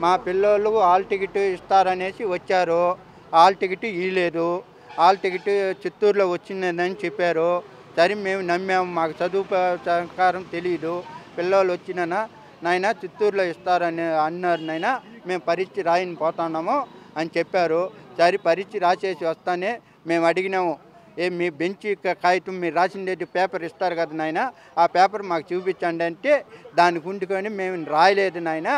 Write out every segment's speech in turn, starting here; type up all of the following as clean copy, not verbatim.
మా పిల్లోళ్ళు hall ticket ఇస్తారనేసి వచ్చారు. హాల్ టికెట్ ఇవ్వలేదు. హాల్ టికెట్ చిత్తూరులో వచ్చిందని చెప్పారు. సరే మేము నమ్మాము. మాకు చదువు ప్రకారం తెలియదు. పిల్లోళ్ళు వచ్చినా నాయన చిత్తూరులో ఇస్తారని అన్నారు. నాయన మేము పరీక్ష రాయని పోతున్నాము అని చెప్పారు. సరే పరీక్ష రాసేసి వస్తానే మేము అడిగినాము, మీ బెంచ్ కాగితం మీరు రాసిండేది పేపర్ ఇస్తారు కదా నాయన, ఆ పేపర్ మాకు చూపించండి అంటే దానికి ఉండుకొని మేము రాయలేదు నాయన,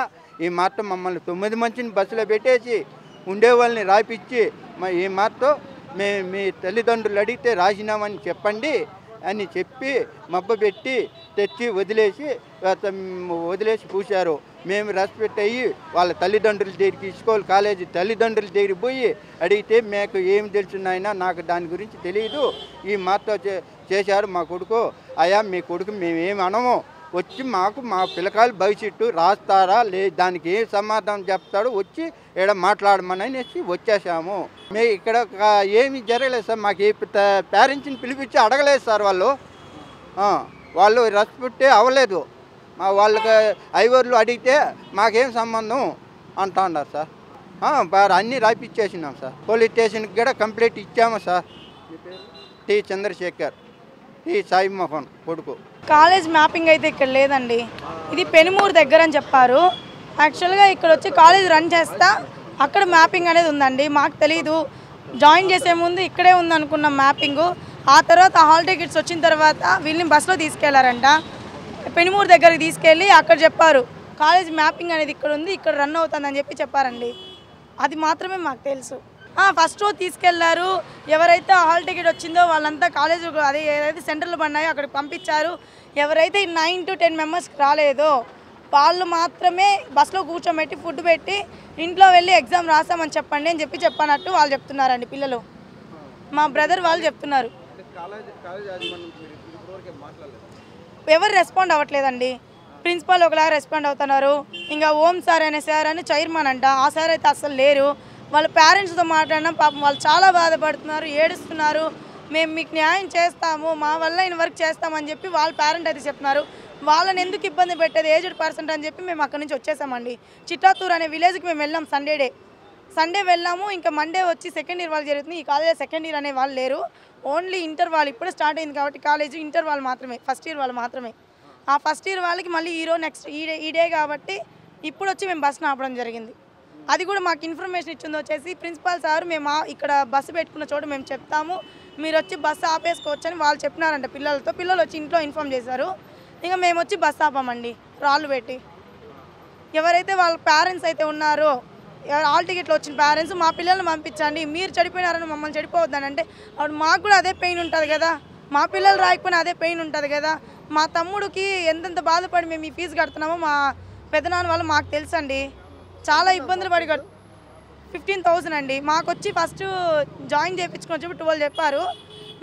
ఈ మాత్రం మమ్మల్ని 9 మందిని బస్సులో పెట్టేసి ఉండేవాళ్ళని రాయిపించి ఈ మాత్రం మీ తల్లిదండ్రులు అడిగితే రాసినామని చెప్పండి అని చెప్పి మబ్బపెట్టి తెచ్చి వదిలేసి పూశారు. మేము రెస్పెక్ట్ అయ్యి వాళ్ళ తల్లిదండ్రుల దగ్గరికి, స్కూల్ కాలేజీ తల్లిదండ్రుల దగ్గరికి పోయి అడిగితే మీకు ఏం తెలుసున్నాయినా నాకు దాని గురించి తెలియదు, ఈ మాతో చేశారు మా కొడుకు. అయ్యా మీ కొడుకు మేమేమి అనము, వచ్చి మాకు మా పిల్లకాయలు భవిష్యత్తు రాస్తారా దానికి ఏం సమాధానం చెప్తాడో వచ్చి ఇక్కడ మాట్లాడమనేసి వచ్చేసాము. ఇక్కడ ఏమీ జరగలేదు సార్. మాకు పేరెంట్స్ని పిలిపించి అడగలేదు సార్. వాళ్ళు రెస్పెక్టే అవ్వలేదు. వాళ్ళకి ఐవర్లు అడిగితే మాకేం సంబంధం అంటా ఉన్నారు సార్. అన్నీ రాయిపించేసినాం సార్. పోలీస్ స్టేషన్కి కూడా కంప్లైంట్ ఇచ్చాము sir. T Chandrashekar, T Sai Mohan కొడుకు. కాలేజ్ మ్యాపింగ్ అయితే ఇక్కడ లేదండి. ఇది పెనుమూరు దగ్గర అని చెప్పారు. యాక్చువల్గా ఇక్కడ వచ్చి కాలేజ్ రన్ చేస్తా అక్కడ మ్యాపింగ్ అనేది ఉందండి. మాకు తెలీదు. జాయిన్ చేసే ముందు ఇక్కడే ఉందనుకున్నాం మ్యాపింగు. ఆ తర్వాత హాల్ టికెట్స్ వచ్చిన తర్వాత వీళ్ళని బస్సులో తీసుకెళ్లారంట. పెనుమూరు దగ్గరికి తీసుకెళ్ళి అక్కడ చెప్పారు కాలేజ్ మ్యాపింగ్ అనేది ఇక్కడ ఉంది, ఇక్కడ రన్ అవుతుందని చెప్పారండి. అది మాత్రమే మాకు తెలుసు. ఫస్ట్ రోజు తీసుకెళ్లారు. ఎవరైతే హాల్ టికెట్ వచ్చిందో వాళ్ళంతా కాలేజ్ అదే ఏదైతే సెంటర్లు పడినాయో అక్కడికి పంపించారు. ఎవరైతే 9 to 10 మెంబర్స్కి రాలేదో వాళ్ళు మాత్రమే బస్సులో కూర్చోబెట్టి ఫుడ్ పెట్టి ఇంట్లో వెళ్ళి ఎగ్జామ్ రాసామని చెప్పండి అని చెప్పన్నట్టు వాళ్ళు చెప్తున్నారండి. పిల్లలు మా బ్రదర్ వాళ్ళు చెప్తున్నారు. ఎవరు రెస్పాండ్ అవ్వట్లేదండి. ప్రిన్సిపాల్ ఒకలాగా రెస్పాండ్ అవుతున్నారు. ఇంకా ఓం సార్ అనే సార్ అని చైర్మన్ అంట, ఆ సార్ అయితే అసలు లేరు. వాళ్ళ పేరెంట్స్తో మాట్లాడినా పాపం వాళ్ళు చాలా బాధపడుతున్నారు, ఏడుస్తున్నారు. మేము మీకు న్యాయం చేస్తాము, మా వల్ల ఇన్ వర్క్ చేస్తామని చెప్పి వాళ్ళ పేరెంట్ అయితే చెప్తున్నారు. వాళ్ళని ఎందుకు ఇబ్బంది పెట్టేది, ఏజ్డ్ పర్సన్ అని చెప్పి మేము అక్కడి నుంచి వచ్చేసామండి. చిట్టాతూర్ అనే విలేజ్కి మేము వెళ్ళాం. సండే వెళ్ళాము. ఇంకా మండే వచ్చి సెకండ్ ఇయర్ వాళ్ళు జరుగుతుంది. ఈ కాలేజ్ సెకండ్ ఇయర్ అనే వాళ్ళు లేరు. ఓన్లీ ఇంటర్ వాళ్ళు ఇప్పుడే స్టార్ట్ అయింది కాబట్టి కాలేజ్ ఇంటర్ వాళ్ళు మాత్రమే, ఫస్ట్ ఇయర్ వాళ్ళు మాత్రమే. ఆ ఫస్ట్ ఇయర్ వాళ్ళకి మళ్ళీ ఈరోజు నెక్స్ట్ ఈ డే కాబట్టి ఇప్పుడు వచ్చి మేము బస్సును ఆపడం జరిగింది. అది కూడా మాకు ఇన్ఫర్మేషన్ ఇచ్చింది వచ్చేసి ప్రిన్సిపాల్ సార్, మేము ఇక్కడ బస్సు పెట్టుకున్న చోట మేము చెప్తాము, మీరు వచ్చి బస్సు ఆపేసుకోవచ్చు అని వాళ్ళు చెప్పినారంట పిల్లలతో. పిల్లలు వచ్చి ఇంట్లో ఇన్ఫామ్ చేశారు. ఇంకా మేము వచ్చి బస్సు ఆపామండి రాళ్ళు పెట్టి. ఎవరైతే వాళ్ళ పేరెంట్స్ అయితే ఉన్నారో, హాల్ టికెట్లో వచ్చిన పేరెంట్స్ మా పిల్లల్ని పంపించండి, మీరు చెడిపోయినారని మమ్మల్ని చెడిపోవద్దని అంటే అప్పుడు మాకు కూడా అదే పెయిన్ ఉంటుంది కదా, మా పిల్లలు రాయకపోయినా అదే పెయిన్ ఉంటుంది కదా. మా తమ్ముడికి ఎంతెంత బాధపడి మేము ఈ ఫీజు కడుతున్నామో మా పెద్దనాన్న వాళ్ళు మాకు తెలుసండి. చాలా ఇబ్బందులు పడి 15,000 అండి. మాకు వచ్చి ఫస్ట్ జాయిన్ చేయించుకొని చెప్పి 12 చెప్పారు.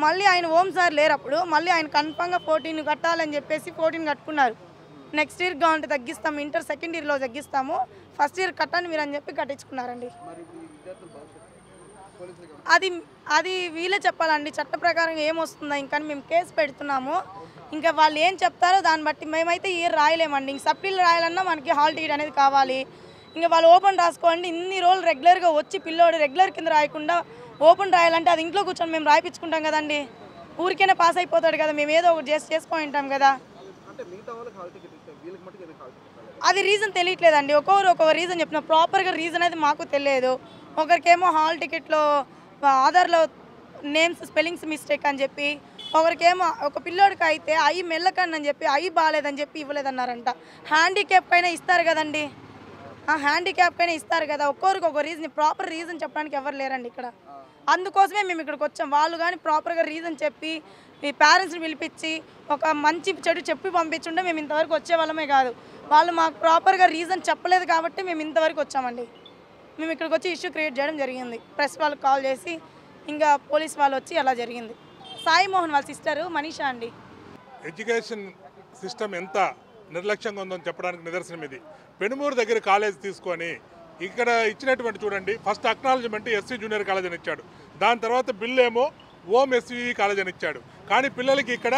మళ్ళీ ఆయన ఓం సార్ లేరు అప్పుడు. మళ్ళీ ఆయన కన్ఫామ్గా 14 కట్టాలని చెప్పేసి 14 కట్టుకున్నారు. నెక్స్ట్ ఇయర్ కావాలంటే తగ్గిస్తాము, ఇంటర్ సెకండ్ ఇయర్లో తగ్గిస్తాము, ఫస్ట్ ఇయర్ కట్టండి మీరు అని చెప్పి కట్టించుకున్నారండి. అది వీళ్ళే చెప్పాలండి. చట్ట ప్రకారం ఏమొస్తుందో ఇంకా మేము కేసు పెడుతున్నాము. ఇంకా వాళ్ళు ఏం చెప్తారో దాన్ని బట్టి మేమైతే ఇయర్ రాయలేమండి. ఇంక సప్లీలు రాయాలన్నా మనకి హాల్ టికెట్ అనేది కావాలి. ఇంకా వాళ్ళు ఓపెన్ రాసుకోండి. ఇన్ని రోజులు రెగ్యులర్గా వచ్చి పిల్లోడు రెగ్యులర్ కింద రాయకుండా ఓపెన్ రాయాలంటే అది ఇంట్లో కూర్చొని మేము రాయిపించుకుంటాం కదండి. ఊరికైనా పాస్ అయిపోతాడు కదా, మేము ఏదో ఒకటి చేసుకొని ఉంటాం కదా. అది రీజన్ తెలియట్లేదండి. ఒక్కొక్క రీజన్ చెప్పిన ప్రాపర్గా రీజన్ అయితే మాకు తెలియదు. ఒకరికేమో హాల్ టికెట్లో ఆధార్లో నేమ్స్ స్పెల్లింగ్స్ మిస్టేక్ అని చెప్పి, ఒకరికేమో ఒక పిల్లోడికి అయితే అయ్యి మెల్లకండి అని చెప్పి అయ్యి బాగాలేదని చెప్పి ఇవ్వలేదన్నారంట. హ్యాండిక్యాప్ అయినా ఇస్తారు కదండి, హ్యాండిక్యాప్ అయినా ఇస్తారు కదా. ఒక్కొరికి ఒక రీజన్, ప్రాపర్ రీజన్ చెప్పడానికి ఎవరు లేరండి ఇక్కడ. అందుకోసమే మేము ఇక్కడికి వచ్చాం. వాళ్ళు కానీ ప్రాపర్గా రీజన్ చెప్పి మీ పేరెంట్స్ని పిలిపించి ఒక మంచి చెడు చెప్పి పంపించుంటే మేము ఇంతవరకు వచ్చేవాళ్ళమే కాదు. వాళ్ళు మాకు ప్రాపర్గా రీజన్ చెప్పలేదు కాబట్టి మేము ఇంతవరకు వచ్చామండి. మేము ఇక్కడికి వచ్చి ఇష్యూ క్రియేట్ చేయడం జరిగింది. ప్రెస్ వాళ్ళకి కాల్ చేసి ఇంకా పోలీస్ వాళ్ళు వచ్చి అలా జరిగింది. సాయి మోహన్ వాళ్ళ సిస్టరు మనీషా అండి. ఎడ్యుకేషన్ సిస్టమ్ ఎంత నిర్లక్ష్యంగా ఉందని చెప్పడానికి నిదర్శనం ఇది. పెనుమూరు దగ్గర కాలేజ్ తీసుకొని ఇక్కడ ఇచ్చినటువంటి చూడండి, first acknowledgement SC junior college అని ఇచ్చాడు, దాని తర్వాత బిల్లు ఏమో ఓం ఎస్వీ కాలేజ్ అని ఇచ్చాడు. కానీ పిల్లలకి ఇక్కడ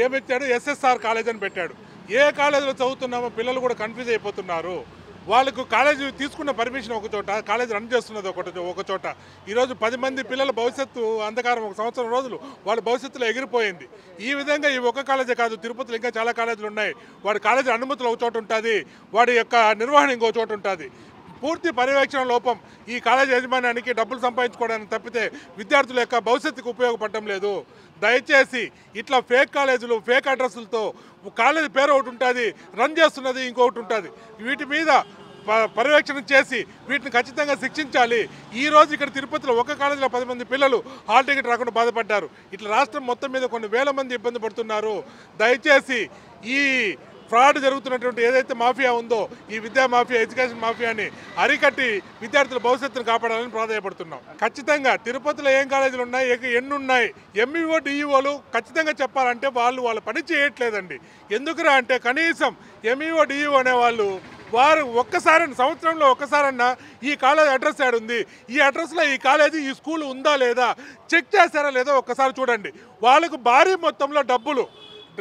ఏమిచ్చాడు, ఎస్ఎస్ఆర్ కాలేజ్ అని పెట్టాడు. ఏ కాలేజీలో చదువుతున్నామో పిల్లలు కూడా కన్ఫ్యూజ్ అయిపోతున్నారు. వాళ్ళకు కాలేజీ తీసుకున్న పర్మిషన్ ఒక చోట, కాలేజీ రన్ చేస్తున్నది ఒక చోట. ఈరోజు 10 మంది పిల్లల భవిష్యత్తు అంధకారం 1 సంవత్సరం రోజులు వాళ్ళ భవిష్యత్తులో ఎగిరిపోయింది. ఈ విధంగా ఈ ఒక్క కాలేజే కాదు, తిరుపతిలో ఇంకా చాలా కాలేజీలు ఉన్నాయి. వాడి కాలేజీ అనుమతులు ఒక చోట ఉంటుంది, వాడి యొక్క నిర్వహణ ఇంకో చోట ఉంటుంది. పూర్తి పర్యవేక్షణ లోపం ఈ కాలేజీ యాజమాన్యానికి డబ్బులు సంపాదించుకోవడానికి తప్పితే విద్యార్థుల యొక్క భవిష్యత్తుకు ఉపయోగపడటం లేదు. దయచేసి ఇట్లా ఫేక్ కాలేజీలు, ఫేక్ అడ్రస్లతో కాలేజీ పేరు ఒకటి ఉంటుంది, రన్ చేస్తున్నది ఇంకొకటి ఉంటుంది. వీటి మీద పర్యవేక్షణ చేసి వీటిని ఖచ్చితంగా శిక్షించాలి. ఈరోజు ఇక్కడ తిరుపతిలో ఒక కాలేజీలో 10 మంది పిల్లలు హాల్ టికెట్ రాకుండా బాధపడ్డారు. ఇట్లా రాష్ట్రం మొత్తం మీద కొన్ని వేల మంది ఇబ్బంది పడుతున్నారు. దయచేసి ఈ ఫ్రాడ్ జరుగుతున్నటువంటి ఏదైతే మాఫియా ఉందో, ఈ విద్యా మాఫియా, ఎడ్యుకేషన్ మాఫియాని అరికట్టి విద్యార్థుల భవిష్యత్తును కాపాడాలని ప్రాధాన్యపడుతున్నాం. ఖచ్చితంగా తిరుపతిలో ఏం కాలేజీలు ఉన్నాయి, ఎన్ని ఉన్నాయి, ఎంఈఓ డిఈఓలు ఖచ్చితంగా చెప్పాలంటే వాళ్ళ పని చేయట్లేదండి. ఎందుకురా అంటే కనీసం ఎంఈఓ డిఈఓ అనేవాళ్ళు వారు సంవత్సరంలో ఒక్కసారన్నా ఈ కాలేజ్ అడ్రస్ యాడ్ ఉంది, ఈ అడ్రస్లో ఈ కాలేజీ, ఈ స్కూల్ ఉందా లేదా చెక్ చేశారా లేదో ఒక్కసారి చూడండి. వాళ్ళకు భారీ మొత్తంలో డబ్బులు,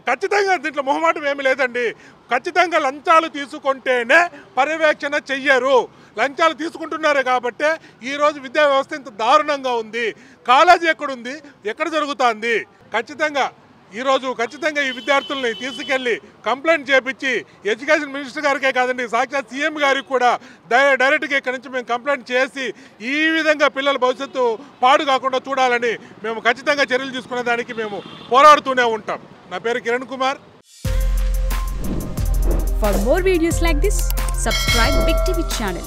ఖచ్చితంగా దీంట్లో మొహమాటం ఏమీ లేదండి. ఖచ్చితంగా లంచాలు తీసుకుంటేనే పర్యవేక్షణ చెయ్యరు. లంచాలు తీసుకుంటున్నారు కాబట్టే ఈరోజు విద్యా వ్యవస్థ ఇంత దారుణంగా ఉంది. కాలేజీ ఎక్కడుంది, ఎక్కడ జరుగుతుంది? ఖచ్చితంగా ఈ విద్యార్థుల్ని తీసుకెళ్ళి కంప్లైంట్ చేపించి ఎడ్యుకేషన్ మినిస్టర్ గారికే కాదండి, సాక్షాత్ సీఎం గారికి కూడా డైరెక్ట్గా ఇక్కడి నుంచి మేము కంప్లైంట్ చేసి ఈ విధంగా పిల్లల భవిష్యత్తు పాడు కాకుండా చూడాలని మేము ఖచ్చితంగా చర్యలు తీసుకునే దానికి మేము పోరాడుతూనే ఉంటాం. నా పేరు Kiran Kumar. For more videos like this, subscribe Big TV channel.